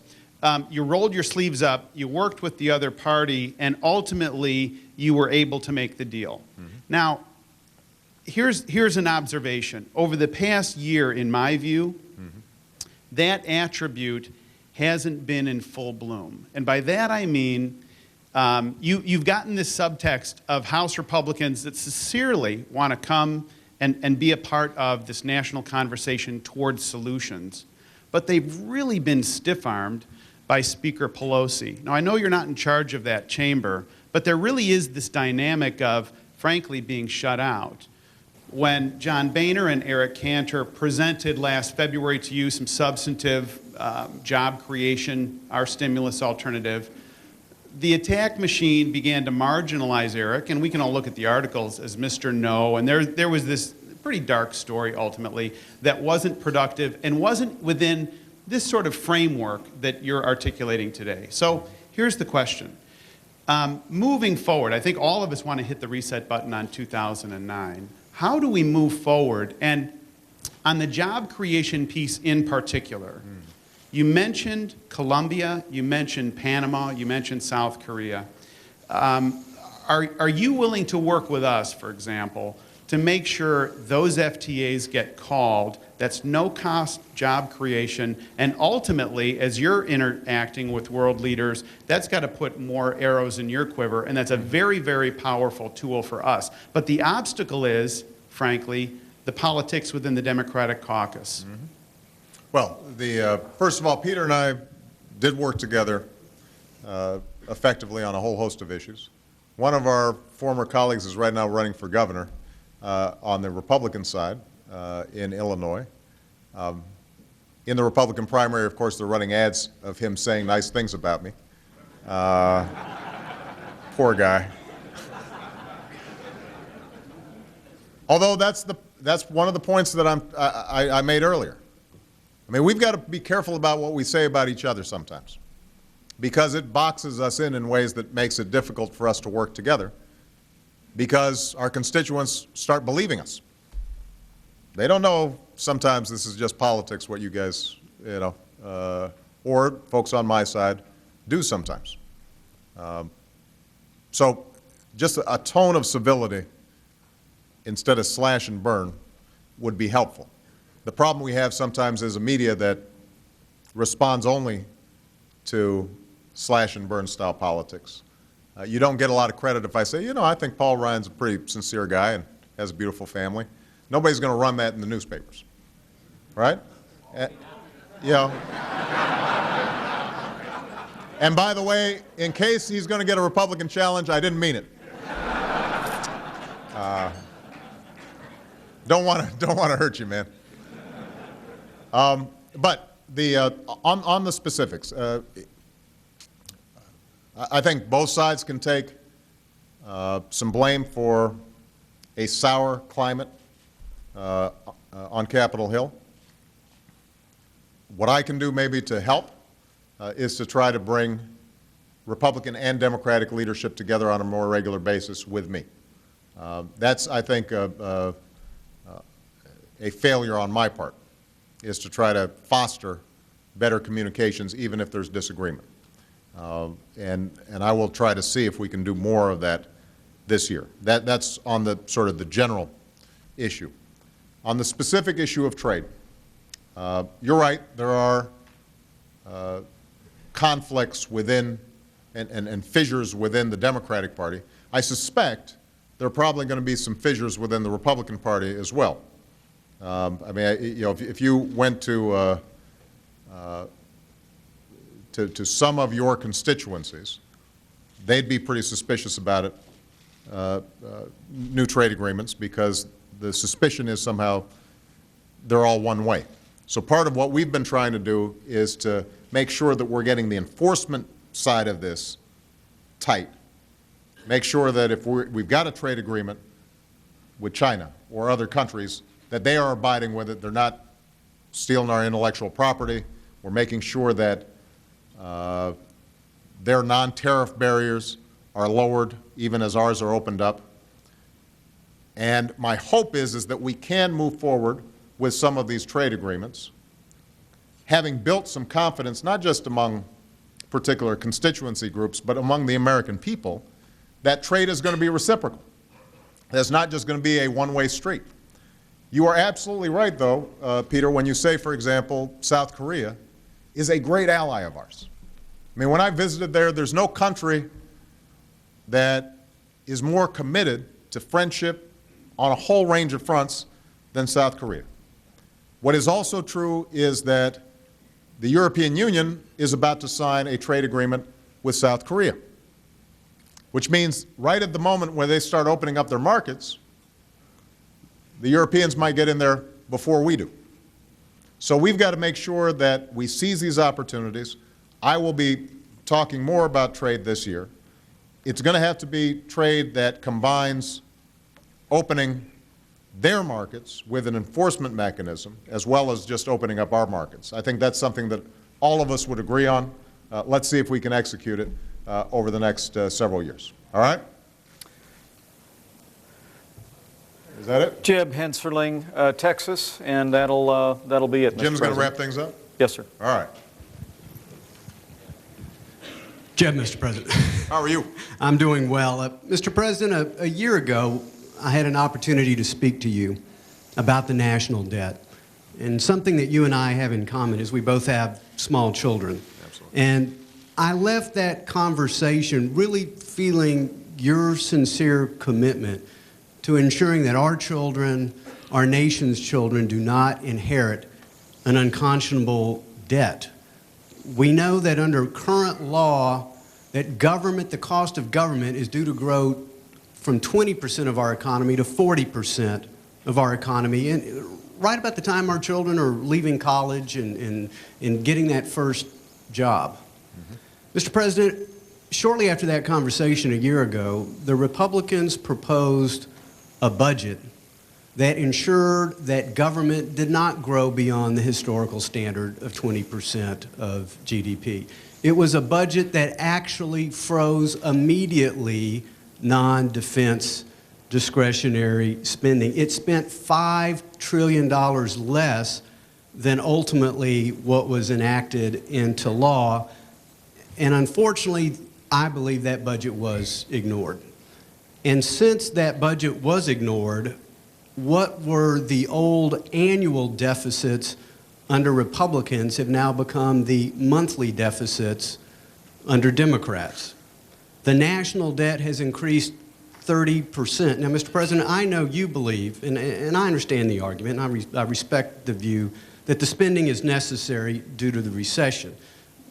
you rolled your sleeves up, you worked with the other party, and ultimately you were able to make the deal. Now, here's an observation. Over the past year, in my view, that attribute hasn't been in full bloom. And by that I mean you've gotten this subtext of House Republicans that sincerely want to come and be a part of this national conversation towards solutions, but they've really been stiff-armed by Speaker Pelosi. Now, I know you're not in charge of that chamber, but there really is this dynamic of, frankly, being shut out. When John Boehner and Eric Cantor presented last February to you some substantive job creation, our stimulus alternative, the attack machine began to marginalize Eric, and we can all look at the articles as Mr. No, and there was this pretty dark story ultimately that wasn't productive and wasn't within this sort of framework that you're articulating today. So here's the question. Moving forward, I think all of us want to hit the reset button on 2009. how do we move forward? And on the job creation piece in particular, you mentioned Colombia, you mentioned Panama, you mentioned South Korea. Are you willing to work with us, for example, to make sure those FTAs get called? That's no-cost job creation, and ultimately, as you're interacting with world leaders, that's got to put more arrows in your quiver, and that's a very, very powerful tool for us. But the obstacle is, frankly, the politics within the Democratic caucus. Well, first of all, Peter and I did work together effectively on a whole host of issues. One of our former colleagues is right now running for governor on the Republican side in Illinois. In the Republican primary, of course, they're running ads of him saying nice things about me. Poor guy. Although that's one of the points that I made earlier. I mean, we've got to be careful about what we say about each other sometimes, because it boxes us in ways that makes it difficult for us to work together, because our constituents start believing us. They don't know sometimes this is just politics, what you guys, or folks on my side do sometimes. So just a tone of civility instead of slash and burn would be helpful. The problem we have sometimes is a media that responds only to slash and burn style politics. You don't get a lot of credit if I say, I think Paul Ryan's a pretty sincere guy and has a beautiful family. Nobody's going to run that in the newspapers, right? And by the way, in case he's going to get a Republican challenge, I didn't mean it. Don't want to hurt you, man. But on the specifics, I think both sides can take some blame for a sour climate on Capitol Hill. What I can do maybe to help is to try to bring Republican and Democratic leadership together on a more regular basis with me. That's, I think, a failure on my part, is to try to foster better communications even if there's disagreement. And I will try to see if we can do more of that this year. That's on the sort of the general issue. On the specific issue of trade, you're right, there are conflicts within and fissures within the Democratic Party. I suspect there are probably going to be some fissures within the Republican Party as well. I mean, if you went to some of your constituencies, they'd be pretty suspicious about it, new trade agreements, because the suspicion is somehow they're all one way. So part of what we've been trying to do is to make sure that we're getting the enforcement side of this tight. Make sure that if we've got a trade agreement with China or other countries, that they are abiding with it. They're not stealing our intellectual property. We're making sure that their non-tariff barriers are lowered even as ours are opened up. And my hope is that we can move forward with some of these trade agreements, having built some confidence, not just among particular constituency groups, but among the American people, that trade is going to be reciprocal. It's not just going to be a one-way street. You are absolutely right, though, Peter, when you say, for example, South Korea is a great ally of ours. I mean, when I visited there, there's no country that is more committed to friendship on a whole range of fronts than South Korea. What is also true is that the European Union is about to sign a trade agreement with South Korea, which means right at the moment when they start opening up their markets, the Europeans might get in there before we do. So we've got to make sure that we seize these opportunities. I will be talking more about trade this year. It's going to have to be trade that combines opening their markets with an enforcement mechanism as well as just opening up our markets. I think that's something that all of us would agree on. Let's see if we can execute it over the next several years. All right? Is that it? Jeb Henserling, Texas, and that'll be it, Mr. Jim's going to President. wrap things up? Yes, sir. All right. Jeb, Mr. President. How are you? I'm doing well. Mr. President, a year ago, I had an opportunity to speak to you about the national debt. And something that you and I have in common is we both have small children. Absolutely. And I left that conversation really feeling your sincere commitment to ensuring that our children, our nation's children, do not inherit an unconscionable debt. We know that under current law, that government, the cost of government is due to grow from 20% of our economy to 40% of our economy, and right about the time our children are leaving college and getting that first job. Mr. President, shortly after that conversation a year ago, the Republicans proposed a budget that ensured that government did not grow beyond the historical standard of 20% of GDP. It was a budget that actually froze immediately non-defense discretionary spending. It spent $5 trillion less than ultimately what was enacted into law. And unfortunately, I believe that budget was ignored. And since that budget was ignored, what were the old annual deficits under Republicans have now become the monthly deficits under Democrats. The national debt has increased 30%. Now, Mr. President, I know you believe, and I understand the argument, and I respect the view that the spending is necessary due to the recession.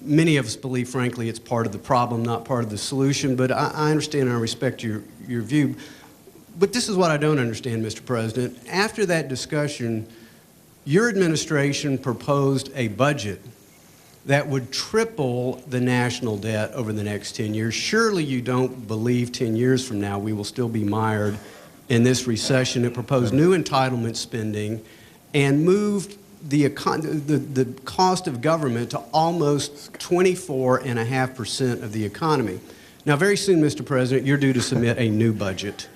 Many of us believe, frankly, it's part of the problem, not part of the solution, but I understand and I respect your view. But this is what I don't understand, Mr. President. After that discussion, your administration proposed a budget that would triple the national debt over the next 10 years. Surely you don't believe 10 years from now we will still be mired in this recession. It proposed new entitlement spending and moved the cost of government to almost 24.5% of the economy. Now, very soon, Mr. President, you're due to submit a new budget.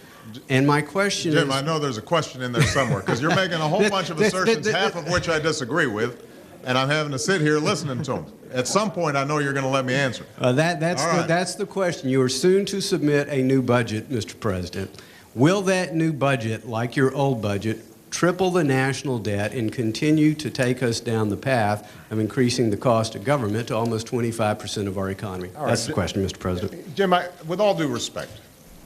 And my question is... Jim, I know there's a question in there somewhere, because you're making a whole bunch of assertions, half of which I disagree with, and I'm having to sit here listening to them. At some point, I know you're going to let me answer. That's the question. You are soon to submit a new budget, Mr. President. Will that new budget, like your old budget, triple the national debt and continue to take us down the path of increasing the cost of government to almost 25% of our economy? That's the question, Mr. President. Jim, with all due respect,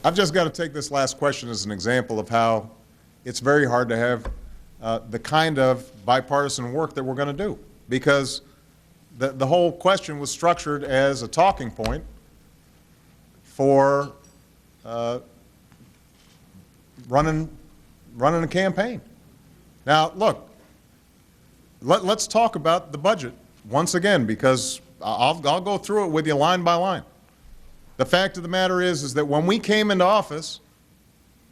I've just got to take this last question as an example of how it's very hard to have the kind of bipartisan work that we're going to do, because the whole question was structured as a talking point for running a campaign. Now, look, let's talk about the budget once again, because I'll go through it with you line by line. The fact of the matter is that when we came into office,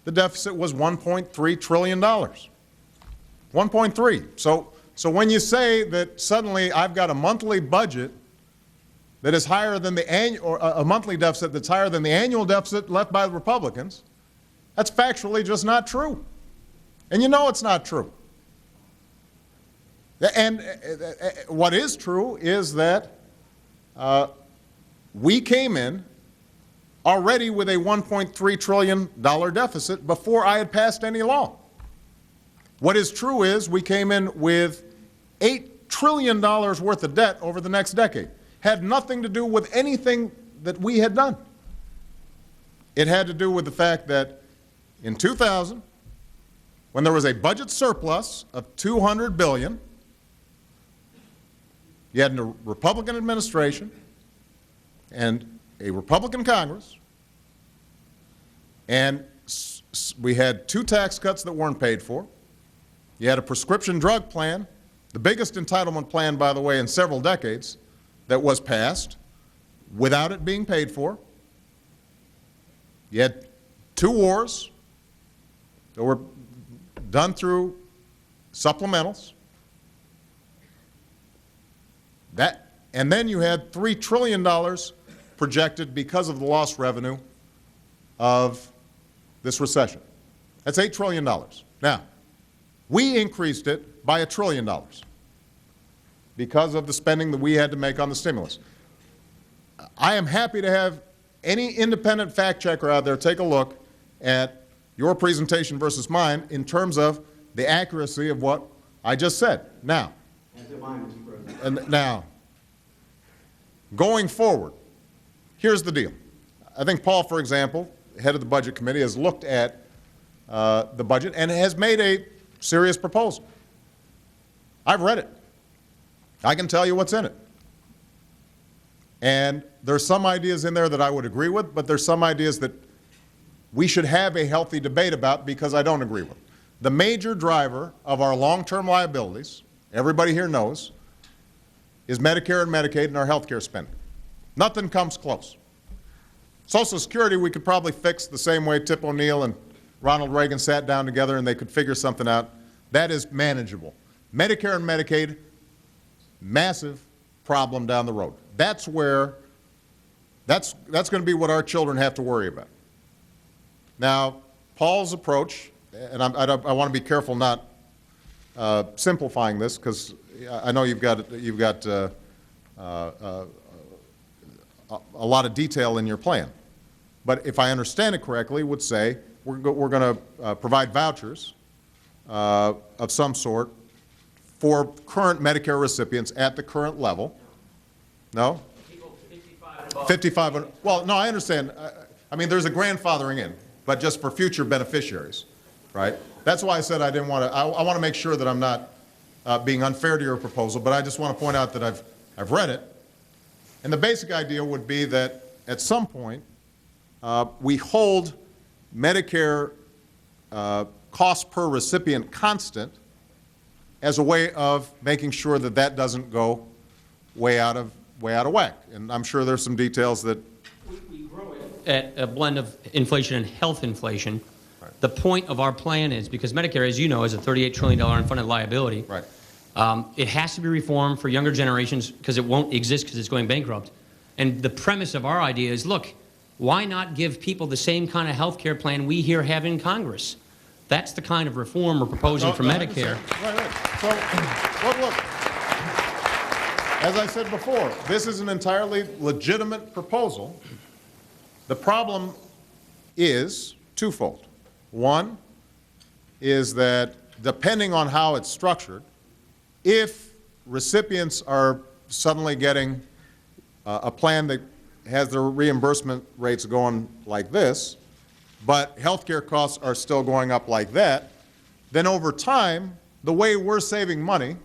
the deficit was $1.3 trillion. 1.3. So when you say that suddenly I've got a monthly budget that is higher than the annual, or a monthly deficit that's higher than the annual deficit left by the Republicans, that's factually just not true. And you know it's not true. And what is true is that we came in already with a $1.3 trillion deficit before I had passed any law. What is true is we came in with $8 trillion worth of debt over the next decade. Had nothing to do with anything that we had done. It had to do with the fact that in 2000, when there was a budget surplus of $200 billion, you had a Republican administration and a Republican Congress, and we had 2 tax cuts that weren't paid for. You had a prescription drug plan, the biggest entitlement plan, by the way, in several decades, that was passed without it being paid for. You had 2 wars that were done through supplementals. And then you had $3 trillion projected because of the lost revenue of this recession. That's $8 trillion. Now, we increased it by $1 trillion because of the spending that we had to make on the stimulus. I am happy to have any independent fact checker out there take a look at your presentation versus mine in terms of the accuracy of what I just said. Now, going forward, here's the deal. I think Paul, for example, head of the Budget Committee, has looked at the budget and has made a serious proposal. I've read it. I can tell you what's in it. And there's some ideas in there that I would agree with, but there's some ideas that we should have a healthy debate about because I don't agree with. The major driver of our long-term liabilities, everybody here knows, is Medicare and Medicaid and our health care spending. Nothing comes close. Social Security we could probably fix the same way Tip O'Neill and Ronald Reagan sat down together and they could figure something out. That is manageable. Medicare and Medicaid, massive problem down the road. That's where, that's going to be what our children have to worry about. Now, Paul's approach, and I want to be careful not simplifying this because I know you've got a lot of detail in your plan. But if I understand it correctly, would say we're going to provide vouchers of some sort for current Medicare recipients at the current level. No? 55. Well, no, I understand. I mean, there's a grandfathering in, but just for future beneficiaries, right? That's why I said I didn't want to. I want to make sure that I'm not being unfair to your proposal, but I just want to point out that I've read it, and the basic idea would be that at some point we hold Medicare cost per recipient constant as a way of making sure that that doesn't go way out of whack. And I'm sure there's some details that we grow it at a blend of inflation and health inflation. Right. The point of our plan is, because Medicare, as you know, is a $38 trillion unfunded liability. Right. It has to be reformed for younger generations because it won't exist because it's going bankrupt. And the premise of our idea is, look, why not give people the same kind of health care plan we here have in Congress? That's the kind of reform we're proposing for Medicare. Right. So, look, as I said before, this is an entirely legitimate proposal. The problem is twofold. One is that depending on how it's structured, if recipients are suddenly getting a plan that has their reimbursement rates going like this, but healthcare costs are still going up like that, then over time, the way we're saving money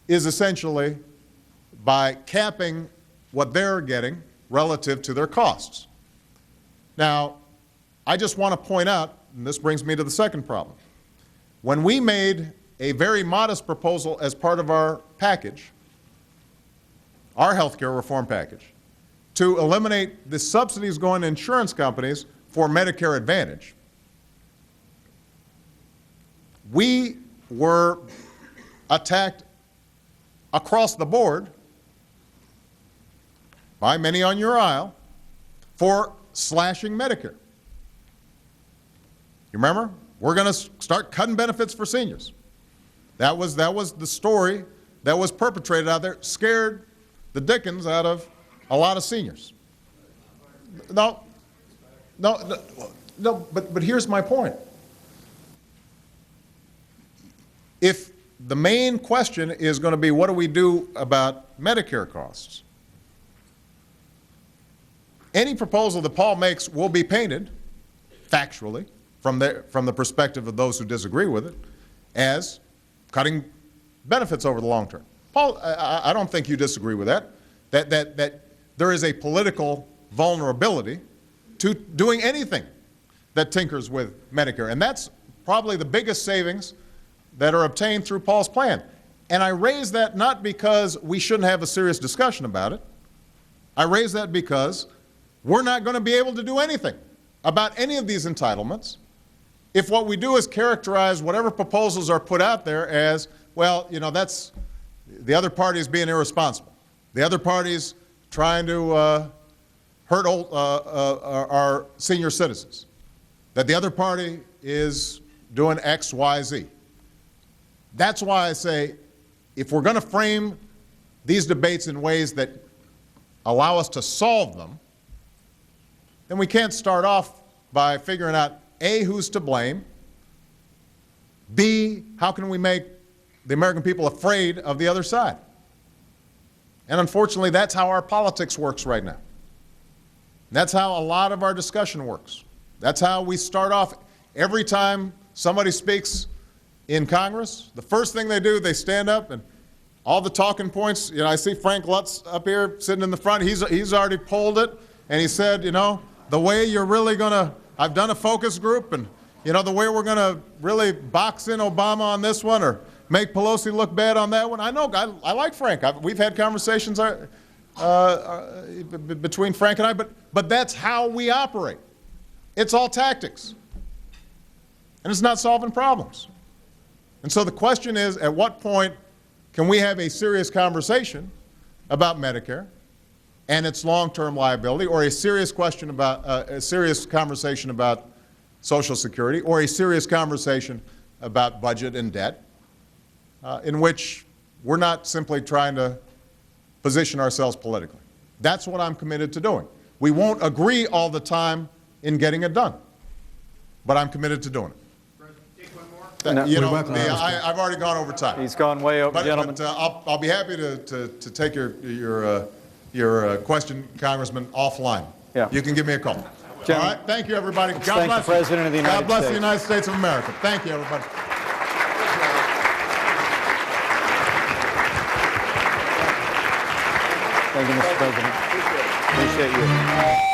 is essentially by capping what they're getting relative to their costs. Now, I just want to point out, and this brings me to the second problem. When we made a very modest proposal as part of our package, our health care reform package, to eliminate the subsidies going to insurance companies for Medicare Advantage, we were attacked across the board by many on your aisle for slashing Medicare. You remember? We're going to start cutting benefits for seniors. That was the story that was perpetrated out there, scared the dickens out of a lot of seniors. No, but here's my point. If the main question is going to be what do we do about Medicare costs, any proposal that Paul makes will be painted factually from the perspective of those who disagree with it as cutting benefits over the long term. Paul, I don't think you disagree with that there is a political vulnerability to doing anything that tinkers with Medicare. And that's probably the biggest savings that are obtained through Paul's plan. And I raise that not because we shouldn't have a serious discussion about it. I raise that because we're not going to be able to do anything about any of these entitlements if what we do is characterize whatever proposals are put out there as, well, you know, that's the other party is being irresponsible. The other party's trying to hurt our senior citizens. That the other party is doing X, Y, Z. That's why I say, if we're going to frame these debates in ways that allow us to solve them, then we can't start off by figuring out, A, who's to blame, B, how can we make the American people afraid of the other side? And unfortunately, that's how our politics works right now. That's how a lot of our discussion works. That's how we start off every time somebody speaks in Congress. The first thing they do, they stand up and all the talking points, you know, I see Frank Lutz up here sitting in the front. He's already polled it, and he said, you know, the way you're really going to, I've done a focus group, and, you know, the way we're going to really box in Obama on this one or make Pelosi look bad on that one. I know, I like Frank. We've had conversations between Frank and I, but that's how we operate. It's all tactics. And it's not solving problems. And so the question is, at what point can we have a serious conversation about Medicare and its long-term liability, or a serious question about a serious conversation about Social Security, or a serious conversation about budget and debt, in which we're not simply trying to position ourselves politically. That's what I'm committed to doing. We won't agree all the time in getting it done, but I'm committed to doing it. No. You know, I've already gone over time. He's gone way over, gentlemen. But I'll be happy to take your question, Congressman, offline. Yeah. You can give me a call. Gentlemen, all right. Thank you, everybody. God thank bless the President of the United God bless States. the United States of America. Thank you, everybody. Thank you, Mr. President. Appreciate you.